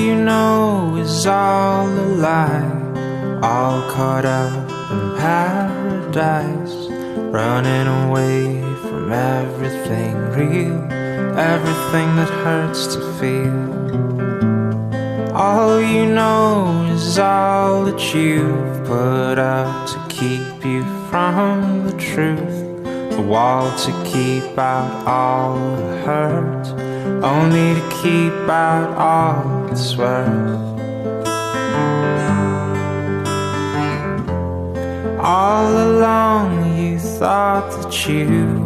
you know is all a lie, all caught up in paradise, running away from everything real, everything that hurts to feel. All you know is all that you've put up to keep you from the truth, a wall to keep out all the hurt, only to keep out all that's worth. All along you thought that you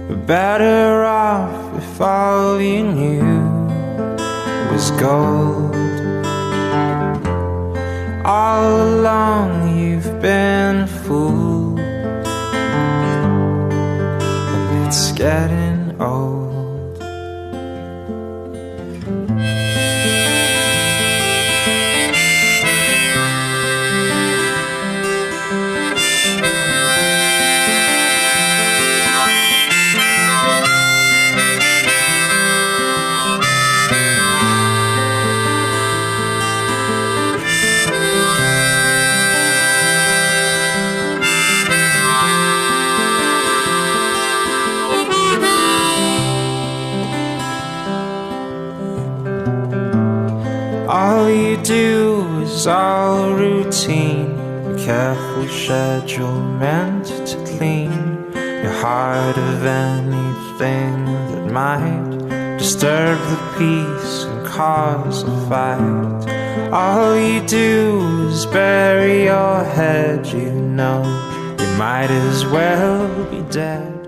were better off if all you knew was gold. All along you've been a fool, and it's getting old. All you do is all routine, a careful schedule meant to clean your heart of anything that might disturb the peace and cause a fight. All you do is bury your head, you know you might as well be dead.